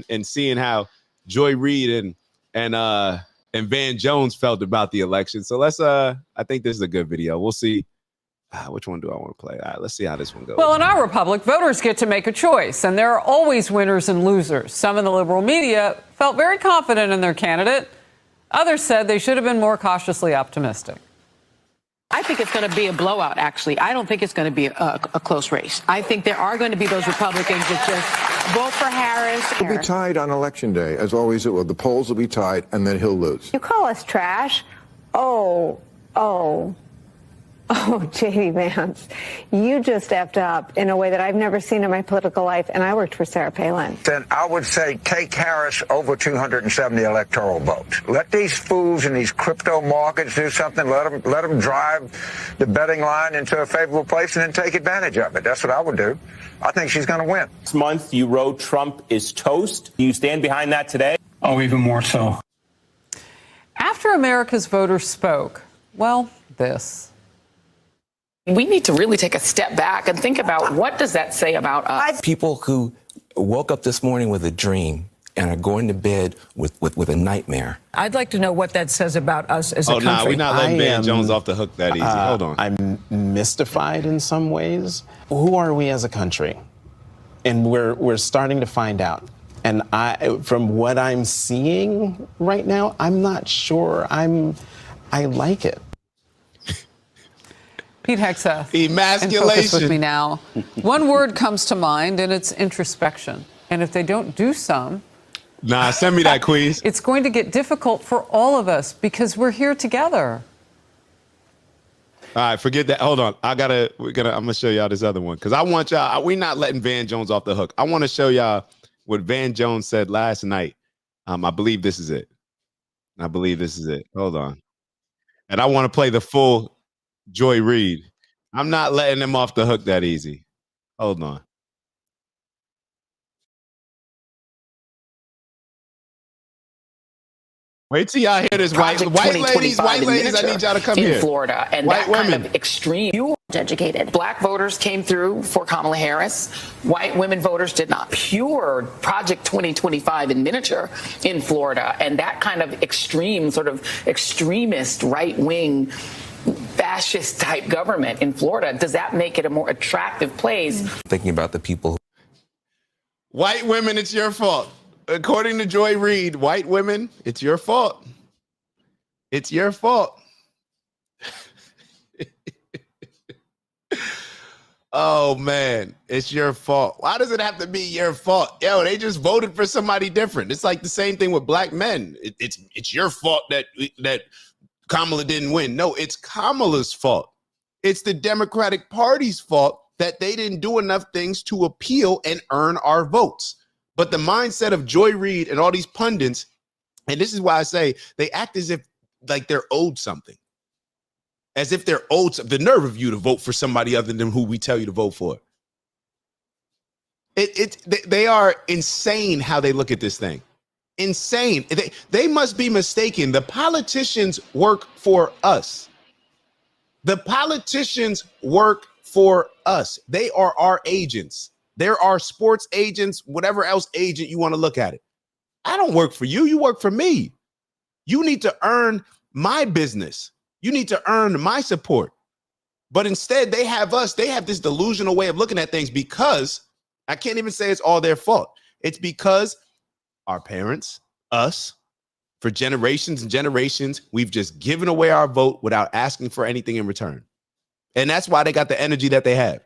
and seeing how Joy Reid and Van Jones felt about the election. So let's I think this is a good video. We'll see. Which one do I want to play? All right, let's see how this one goes. Well, in our republic, voters get to make a choice, and there are always winners and losers. Some in the liberal media felt very confident in their candidate. Others said they should have been more cautiously optimistic. I think it's going to be a blowout, actually. I don't think it's going to be a close race. I think there are going to be those Republicans that just vote for Harris. It'll be tied on Election Day, as always it will. The polls will be tied, and then he'll lose. You call us trash? Oh, J.D. Vance, you just effed up in a way that I've never seen in my political life, and I worked for Sarah Palin. Then I would say take Harris over 270 electoral votes. Let these fools in these crypto markets do something. Let them drive the betting line into a favorable place and then take advantage of it. That's what I would do. I think she's going to win. This month, you wrote Trump is toast. Do you stand behind that today? Oh, even more so. After America's voters spoke, well, this. We need to really take a step back and think about what does that say about us? People who woke up this morning with a dream and are going to bed with a nightmare. I'd like to know what that says about us as a country. Oh, no, we're not letting Van Jones off the hook that easy. Hold on. I'm mystified in some ways. Who are we as a country? And we're starting to find out. And from what I'm seeing right now, I'm not sure I like it. Pete Hegseth. Emasculation. And focus with me now. One word comes to mind, and it's introspection. And if they don't do some... Nah, send me that quiz. It's going to get difficult for all of us because we're here together. All right, forget that. Hold on. I'm gonna show y'all this other one because I want y'all. We're not letting Van Jones off the hook. I want to show y'all what Van Jones said last night. I believe this is it. Hold on. And I want to play the full Joy Reid. I'm not letting him off the hook that easy. Hold on. Wait till y'all hear this. White ladies, I need y'all to come here. In Florida, and white that women. kind of extreme. Educated. Black voters came through for Kamala Harris. White women voters did not. Pure Project 2025 in miniature in Florida, and that kind of extreme, sort of extremist right-wing fascist type government in Florida, does that make it a more attractive place? Thinking about the people. White women, it's your fault. According to Joy Reid, white women, it's your fault. It's your fault. Oh, man, it's your fault. Why does it have to be your fault? Yo, they just voted for somebody different. It's like the same thing with black men. It's your fault that Kamala didn't win. No, it's Kamala's fault. It's the Democratic Party's fault that they didn't do enough things to appeal and earn our votes. But the mindset of Joy Reid and all these pundits, and this is why I say they act as if like they're owed something. As if they're owed the nerve of you to vote for somebody other than who we tell you to vote for. They are insane how they look at this thing. Insane. They must be mistaken. The politicians work for us. The politicians work for us. They are our agents. There are sports agents, whatever else agent you want to look at it. I don't work for you. You work for me. You need to earn my business. You need to earn my support. But instead, they have us. They have this delusional way of looking at things because I can't even say it's all their fault. It's because our parents, us, for generations and generations, we've just given away our vote without asking for anything in return. And that's why they got the energy that they have.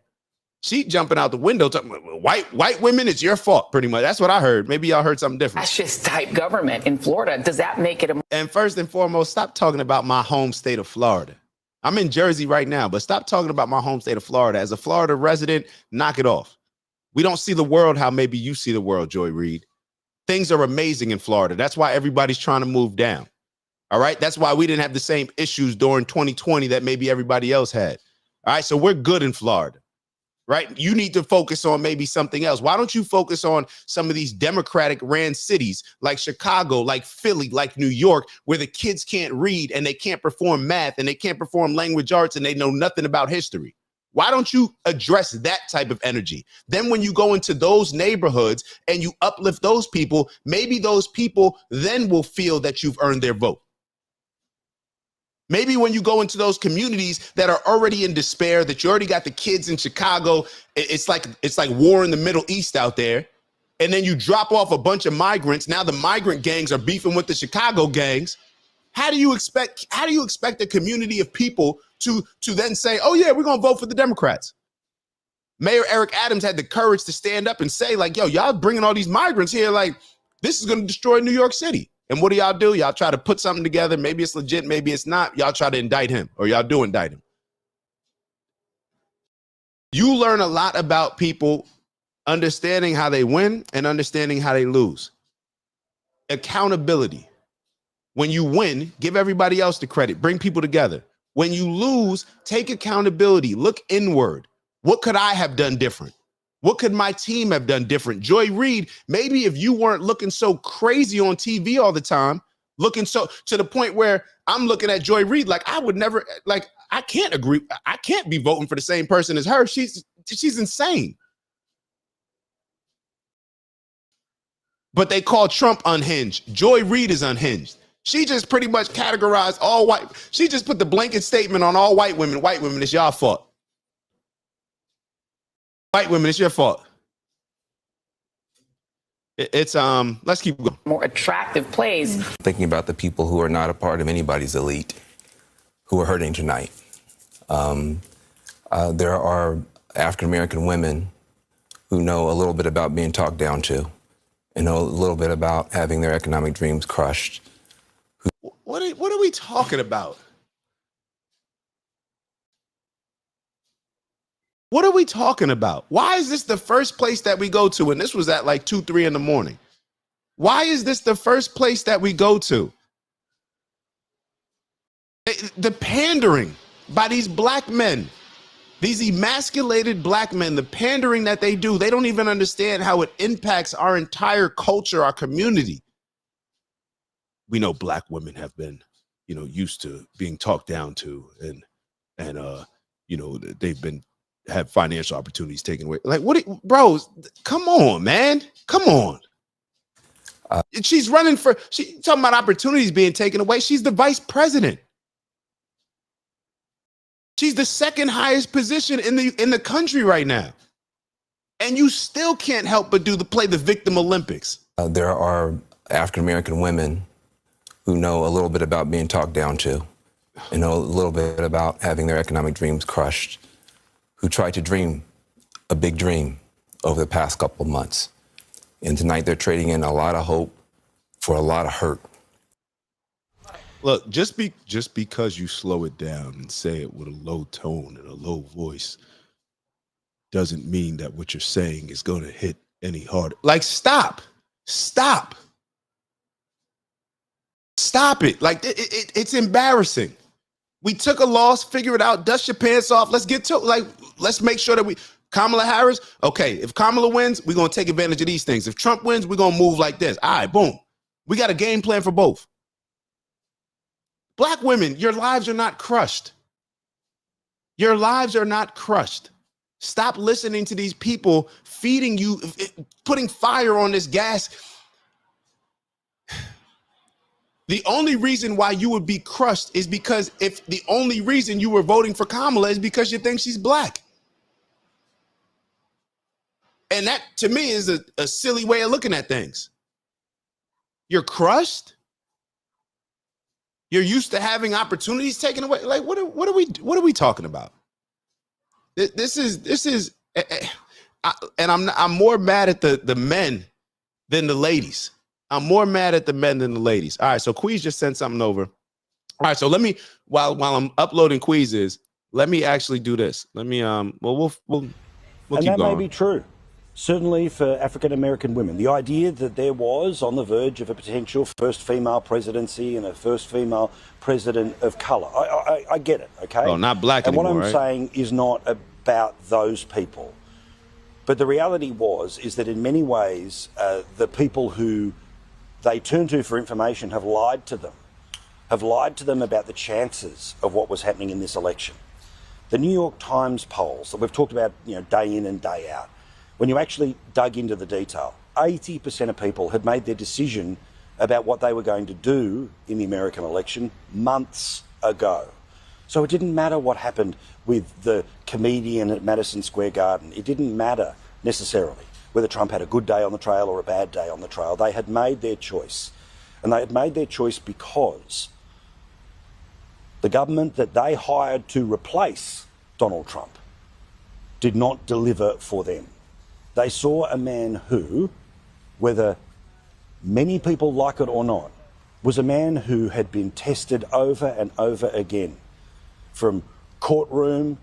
She jumping out the window, talking, white women, it's your fault, pretty much. That's what I heard. Maybe y'all heard something different. Fascist type government in Florida. Does that make it a... And first and foremost, stop talking about my home state of Florida. I'm in Jersey right now, but stop talking about my home state of Florida. As a Florida resident, knock it off. We don't see the world how maybe you see the world, Joy Reid. Things are amazing in Florida. That's why everybody's trying to move down. All right? That's why we didn't have the same issues during 2020 that maybe everybody else had. All right? So we're good in Florida. Right? You need to focus on maybe something else. Why don't you focus on some of these Democratic ran cities like Chicago, like Philly, like New York, where the kids can't read and they can't perform math and they can't perform language arts and they know nothing about history. Why don't you address that type of energy? Then when you go into those neighborhoods and you uplift those people, maybe those people then will feel that you've earned their vote. Maybe when you go into those communities that are already in despair, that you already got the kids in Chicago, it's like war in the Middle East out there. And then you drop off a bunch of migrants. Now the migrant gangs are beefing with the Chicago gangs. How do you expect a community of people to then say, oh yeah, we're gonna vote for the Democrats? Mayor Eric Adams had the courage to stand up and say, like, yo, y'all bringing all these migrants here, like, this is gonna destroy New York City. And what do? Y'all try to put something together. Maybe it's legit, maybe it's not. Y'all try to indict him, or y'all do indict him. You learn a lot about people understanding how they win and understanding how they lose. Accountability. When you win, give everybody else the credit. Bring people together. When you lose, take accountability. Look inward. What could I have done different? What could my team have done different? Joy Reid, maybe if you weren't looking so crazy on TV all the time, looking so to the point where I'm looking at Joy Reid like I would never, like, I can't agree. I can't be voting for the same person as her. She's insane. But they call Trump unhinged. Joy Reid is unhinged. She just pretty much categorized all white. She just put the blanket statement on all white women. White women, it's y'all fault. White women, it's your fault. It's let's keep going. More attractive plays. Thinking about the people who are not a part of anybody's elite, who are hurting tonight. There are African-American women who know a little bit about being talked down to and know a little bit about having their economic dreams crushed. What are we talking about? What are we talking about? Why is this the first place that we go to? And this was at like 2, 3 in the morning. Why is this the first place that we go to? The pandering by these black men, these emasculated black men, the pandering that they do, they don't even understand how it impacts our entire culture, our community. We know black women have been, used to being talked down to, and they've have financial opportunities taken away. Like, bro, come on, man. Come on. She's running she talking about opportunities being taken away. She's the vice president. She's the second highest position in the country right now. And you still can't help but play the victim Olympics. There are African-American women who know a little bit about being talked down to and know a little bit about having their economic dreams crushed, who tried to dream a big dream over the past couple of months. And tonight they're trading in a lot of hope for a lot of hurt. Look, just because you slow it down and say it with a low tone and a low voice doesn't mean that what you're saying is going to hit any harder. Like, stop it. Like, it's embarrassing. We took a loss, figure it out, dust your pants off. Let's get to it. Let's make sure that Kamala Harris, okay, if Kamala wins, we're going to take advantage of these things. If Trump wins, we're going to move like this. All right, boom. We got a game plan for both. Black women, your lives are not crushed. Your lives are not crushed. Stop listening to these people feeding you, putting fire on this gas. The only reason why you would be crushed is because if the only reason you were voting for Kamala is because you think she's black. And that, to me, is a silly way of looking at things. You're crushed. You're used to having opportunities taken away. Like, what are we talking about? This is, and I'm more mad at the men than the ladies. I'm more mad at the men than the ladies. All right, so Queez just sent something over. All right, so let me, while I'm uploading Queezes, let me actually do this. Let me we'll keep going. And that may be true, certainly for African-American women. The idea that there was on the verge of a potential first female presidency and a first female president of color. I get it, okay? Oh, not black anymore, and what I'm right? saying is not about those people. But the reality is that in many ways, the people who they turn to for information have lied to them about the chances of what was happening in this election. The New York Times polls that we've talked about, day in and day out, when you actually dug into the detail, 80% of people had made their decision about what they were going to do in the American election months ago. So it didn't matter what happened with the comedian at Madison Square Garden. It didn't matter necessarily whether Trump had a good day on the trail or a bad day on the trail. They had made their choice. And they had made their choice because the government that they hired to replace Donald Trump did not deliver for them. They saw a man who, whether many people like it or not, was a man who had been tested over and over again, from courtroom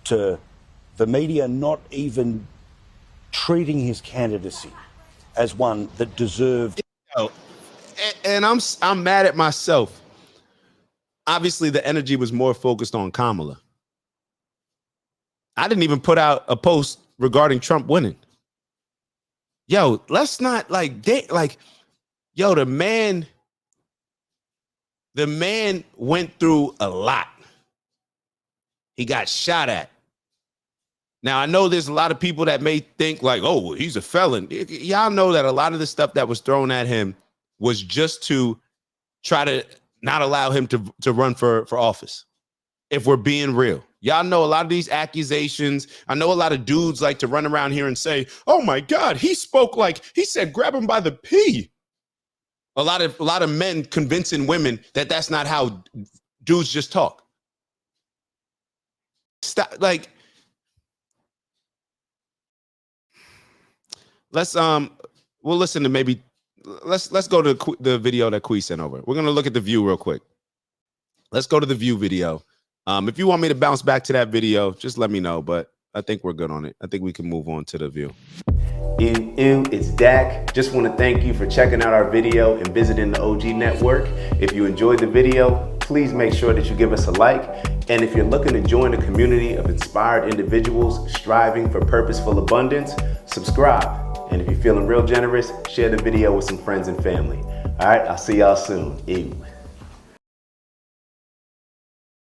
to the media not even treating his candidacy as one that deserved. And I'm mad at myself. Obviously, the energy was more focused on Kamala. I didn't even put out a post regarding Trump winning. Yo, let's not yo, the man went through a lot. He got shot at. Now, I know there's a lot of people that may think like, oh, well, he's a felon. Y'all know that a lot of the stuff that was thrown at him was just to try to not allow him to run for office. If we're being real, y'all know a lot of these accusations. I know a lot of dudes like to run around here and say, oh my God, he spoke like he said, grab him by the pee. A lot of men convincing women that that's not how dudes just talk. Stop. Let's we'll listen to maybe let's go to the video that Quee sent over. We're gonna look at the View real quick. Let's go to the View video. If you want me to bounce back to that video, just let me know. But I think we're good on it. I think we can move on to the View. Ew, it's Dak. Just want to thank you for checking out our video and visiting the OG Network. If you enjoyed the video, please make sure that you give us a like. And if you're looking to join a community of inspired individuals striving for purposeful abundance, subscribe. And if you're feeling real generous, share the video with some friends and family. All right, I'll see y'all soon. Ew.